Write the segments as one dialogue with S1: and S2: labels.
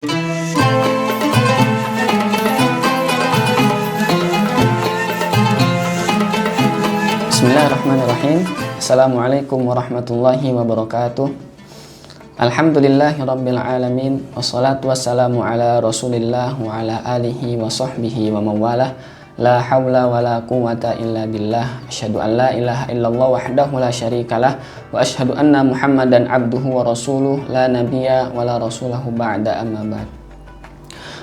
S1: Bismillahirrahmanirrahim. Assalamualaikum warahmatullahi wabarakatuh. Alhamdulillahirabbil alamin. Wassalatu wassalamu ala Rasulillah wa ala alihi wa sahbihi wa mawalah. La haula wa la quwwata illa billah. Asyhadu an la ilaha illallah wahdahu la syarikalah wa asyhadu anna Muhammadan abduhu wa rasuluh la nabiyya wa la rasulahu ba'da, amma ba'd.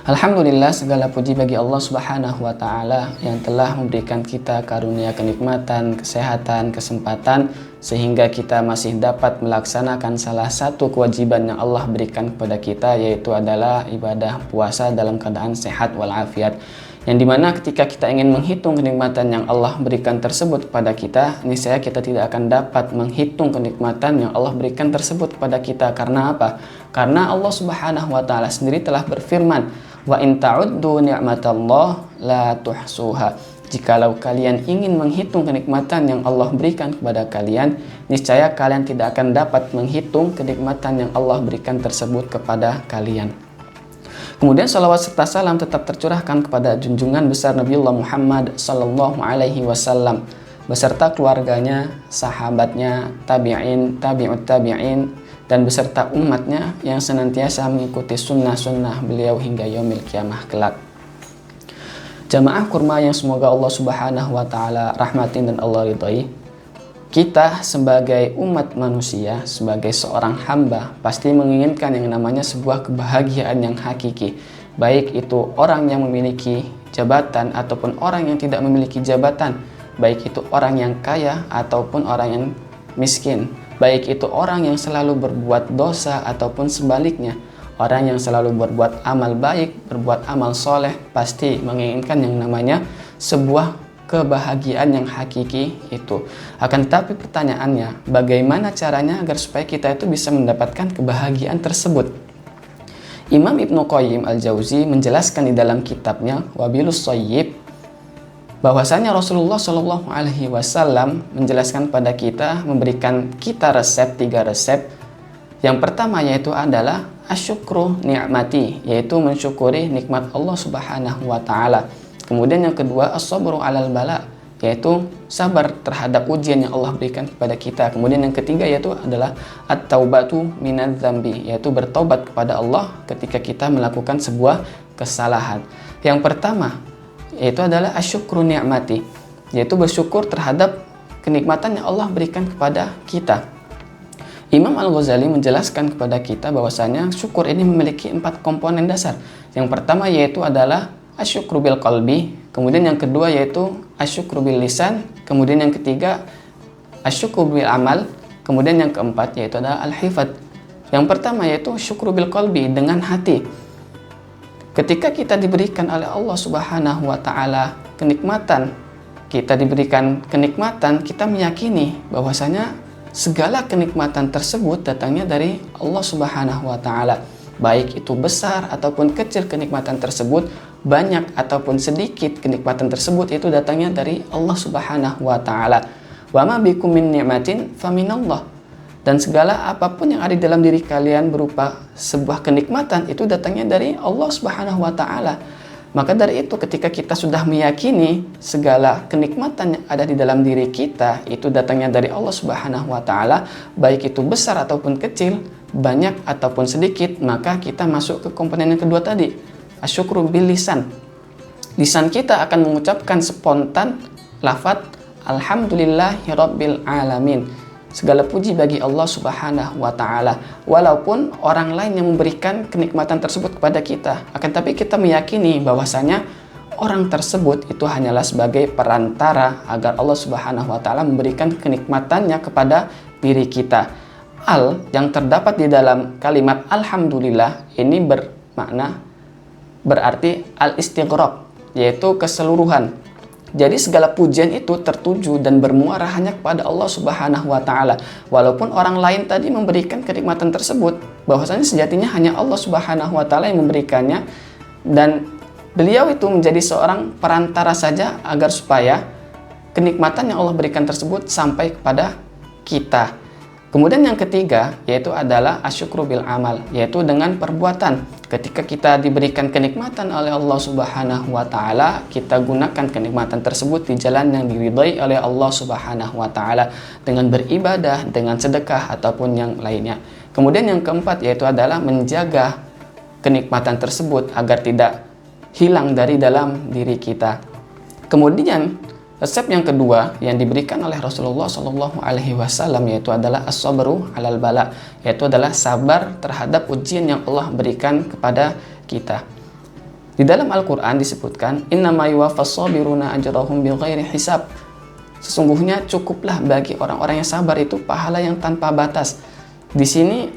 S1: Alhamdulillah, segala puji bagi Allah Subhanahu wa taala yang telah memberikan kita karunia kenikmatan, kesehatan, kesempatan sehingga kita masih dapat melaksanakan salah satu kewajiban yang Allah berikan kepada kita, yaitu adalah ibadah puasa dalam keadaan sehat walafiat. Yang dimana ketika kita ingin menghitung kenikmatan yang Allah berikan tersebut kepada kita, niscaya kita tidak akan dapat menghitung kenikmatan yang Allah berikan tersebut kepada kita. Karena apa? Karena Allah Subhanahu wa taala sendiri telah berfirman, "Wa in ta'uddu ni'matallah la tuhsuha." Jikalau kalian ingin menghitung kenikmatan yang Allah berikan kepada kalian, niscaya kalian tidak akan dapat menghitung kenikmatan yang Allah berikan tersebut kepada kalian. Kemudian salawat serta salam tetap tercurahkan kepada junjungan besar Nabiullah Muhammad sallallahu alaihi wasallam beserta keluarganya, sahabatnya, tabi'in, tabi'ut tabi'in, dan beserta umatnya yang senantiasa mengikuti sunnah-sunnah beliau hingga yaumil kiamah kelak. Jamaah kurma yang semoga Allah Subhanahu wa taala rahmatin dan Allah ridhai. Kita sebagai umat manusia, sebagai seorang hamba, pasti menginginkan yang namanya sebuah kebahagiaan yang hakiki. Baik itu orang yang memiliki jabatan ataupun orang yang tidak memiliki jabatan. Baik itu orang yang kaya ataupun orang yang miskin. Baik itu orang yang selalu berbuat dosa ataupun sebaliknya. Orang yang selalu berbuat amal baik, berbuat amal soleh, pasti menginginkan yang namanya sebuah kebahagiaan yang hakiki itu. Akan tetapi pertanyaannya, bagaimana caranya agar supaya kita itu bisa mendapatkan kebahagiaan tersebut? Imam Ibnu Qayyim Al-Jauzi menjelaskan di dalam kitabnya Wabilus Shayyib bahwasanya Rasulullah Shallallahu Alaihi Wasallam menjelaskan pada kita, memberikan kita resep, 3 resep. Yang pertama yaitu adalah asyukru ni'mati, yaitu mensyukuri nikmat Allah Subhanahu wa taala. Kemudian yang kedua as-sabru 'alal bala, yaitu sabar terhadap ujian yang Allah berikan kepada kita. Kemudian yang ketiga yaitu adalah at-taubatu minadz-dzambi, yaitu bertobat kepada Allah ketika kita melakukan sebuah kesalahan. Yang pertama yaitu adalah asyukru ni'mati, yaitu bersyukur terhadap kenikmatan yang Allah berikan kepada kita. Imam Al-Ghazali menjelaskan kepada kita bahwasanya syukur ini memiliki 4 komponen dasar. Yang pertama yaitu adalah asyukru bil qalbi, kemudian yang kedua yaitu asyukru bil lisan, kemudian yang ketiga asyukru bil amal, kemudian yang keempat yaitu adalah al-hifad. Yang pertama yaitu syukru bil qalbi, dengan hati. Ketika kita diberikan oleh Allah Subhanahu wa taala kenikmatan, kita diberikan kenikmatan, kita meyakini bahwasanya segala kenikmatan tersebut datangnya dari Allah Subhanahu wa taala. Baik itu besar ataupun kecil kenikmatan tersebut, banyak ataupun sedikit kenikmatan tersebut, itu datangnya dari Allah Subhanahu wa taala. Wa ma bikum min ni'matin faminallah. Dan segala apapun yang ada dalam diri kalian berupa sebuah kenikmatan, itu datangnya dari Allah Subhanahu wa taala. Maka dari itu ketika kita sudah meyakini segala kenikmatan yang ada di dalam diri kita itu datangnya dari Allah Subhanahu wa taala, baik itu besar ataupun kecil, banyak ataupun sedikit, maka kita masuk ke komponen yang kedua tadi, asyukru bil lisan. Lisan kita akan mengucapkan spontan lafaz alhamdulillahirabbil alamin. Segala puji bagi Allah Subhanahu wa taala. Walaupun orang lain yang memberikan kenikmatan tersebut kepada kita, akan tapi kita meyakini bahwasanya orang tersebut itu hanyalah sebagai perantara agar Allah Subhanahu wa taala memberikan kenikmatannya kepada diri kita. Al yang terdapat di dalam kalimat alhamdulillah ini bermakna berarti al-istighraq, yaitu keseluruhan. Jadi segala pujian itu tertuju dan bermuara hanya kepada Allah Subhanahu wa taala. Walaupun orang lain tadi memberikan kenikmatan tersebut, bahwasanya sejatinya hanya Allah Subhanahu wa taala yang memberikannya, dan beliau itu menjadi seorang perantara saja agar supaya kenikmatan yang Allah berikan tersebut sampai kepada kita. Kemudian yang ketiga yaitu adalah asyukru bil amal, yaitu dengan perbuatan. Ketika kita diberikan kenikmatan oleh Allah Subhanahu wa taala, kita gunakan kenikmatan tersebut di jalan yang diridhai oleh Allah Subhanahu wa taala dengan beribadah, dengan sedekah ataupun yang lainnya. Kemudian yang keempat yaitu adalah menjaga kenikmatan tersebut agar tidak hilang dari dalam diri kita. Kemudian resep yang kedua yang diberikan oleh Rasulullah Shallallahu Alaihi Wasallam yaitu adalah as-sabru alal bala, yaitu adalah sabar terhadap ujian yang Allah berikan kepada kita. Di dalam Al-Quran disebutkan, innama yuwaffas sabiruna ajrahum bighairi hisab. Sesungguhnya cukuplah bagi orang-orang yang sabar itu pahala yang tanpa batas. Di sini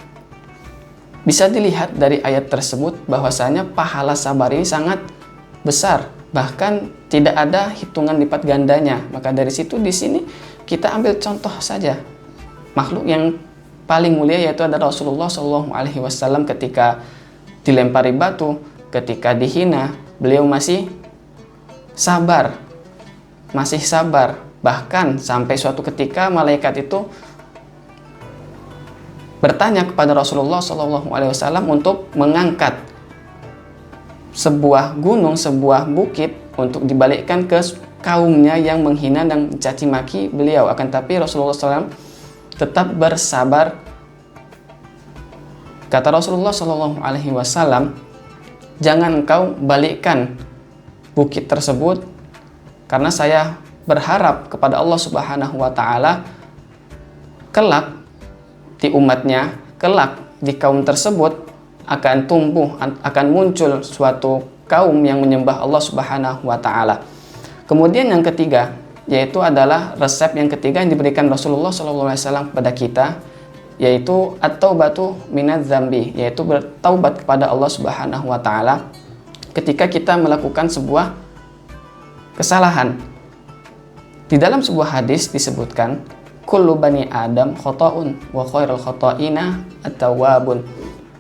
S1: bisa dilihat dari ayat tersebut bahwasanya pahala sabar ini sangat besar. Bahkan tidak ada hitungan lipat gandanya. Maka dari situ di sini kita ambil contoh saja. Makhluk yang paling mulia yaitu adalah Rasulullah Shallallahu Alaihi Wasallam ketika dilempari batu, ketika dihina, beliau masih sabar. Bahkan sampai suatu ketika malaikat itu bertanya kepada Rasulullah Shallallahu Alaihi Wasallam untuk mengangkat sebuah gunung, sebuah bukit untuk dibalikkan ke kaumnya yang menghina dan mencaci maki beliau. Akan tapi Rasulullah SAW tetap bersabar. Kata Rasulullah SAW, jangan engkau balikkan bukit tersebut, karena saya berharap kepada Allah Subhanahu wa Ta'ala kelak di umatnya, kelak di kaum tersebut akan tumbuh, akan muncul suatu kaum yang menyembah Allah Subhanahu wa Ta'ala. Kemudian yang ketiga yaitu adalah resep yang ketiga yang diberikan Rasulullah SAW kepada kita, yaitu at-taubatu minadz dzambi, yaitu bertaubat kepada Allah Subhanahu wa Ta'ala ketika kita melakukan sebuah kesalahan. Di dalam sebuah hadis disebutkan, kullu bani Adam khata'un wa khairul khata'ina at-tawwabun.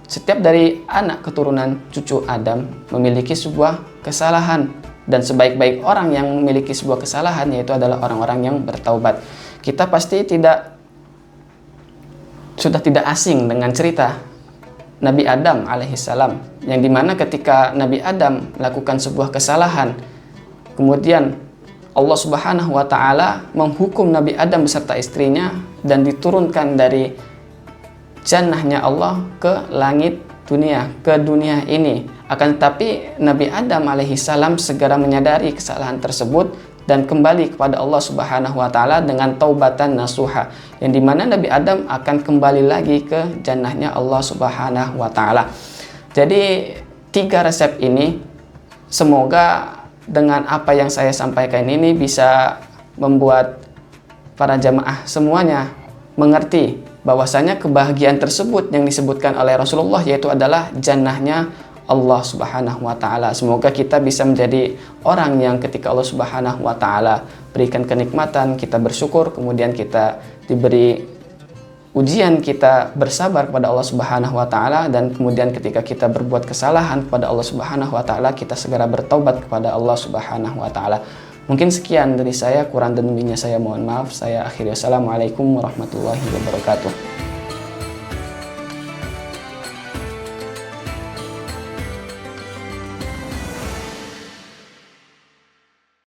S1: Setiap dari anak keturunan cucu Adam memiliki sebuah kesalahan, dan sebaik-baik orang yang memiliki sebuah kesalahan yaitu adalah orang-orang yang bertaubat. Kita pasti sudah tidak asing dengan cerita Nabi Adam alaihissalam, yang dimana ketika Nabi Adam melakukan sebuah kesalahan, kemudian Allah Subhanahu wa Ta'ala menghukum Nabi Adam beserta istrinya dan diturunkan dari jannahnya Allah ke langit dunia, ke dunia ini. Akan tetapi Nabi Adam alaihissalam segera menyadari kesalahan tersebut dan kembali kepada Allah Subhanahu wa Ta'ala dengan taubatan nasuha, yang dimana Nabi Adam akan kembali lagi ke jannahnya Allah Subhanahu wa Ta'ala. Jadi 3 resep ini semoga dengan apa yang saya sampaikan ini bisa membuat para jamaah semuanya mengerti bahwasanya kebahagiaan tersebut yang disebutkan oleh Rasulullah yaitu adalah jannahnya Allah Subhanahu wa Ta'ala. Semoga kita bisa menjadi orang yang ketika Allah Subhanahu wa Ta'ala berikan kenikmatan, kita bersyukur, kemudian kita diberi ujian, kita bersabar kepada Allah Subhanahu wa Ta'ala, dan kemudian ketika kita berbuat kesalahan kepada Allah Subhanahu wa Ta'ala, kita segera bertaubat kepada Allah Subhanahu wa Ta'ala. Mungkin sekian dari saya, kurang dan lebihnya saya mohon maaf. Saya akhiri. Wassalamualaikum warahmatullahi wabarakatuh.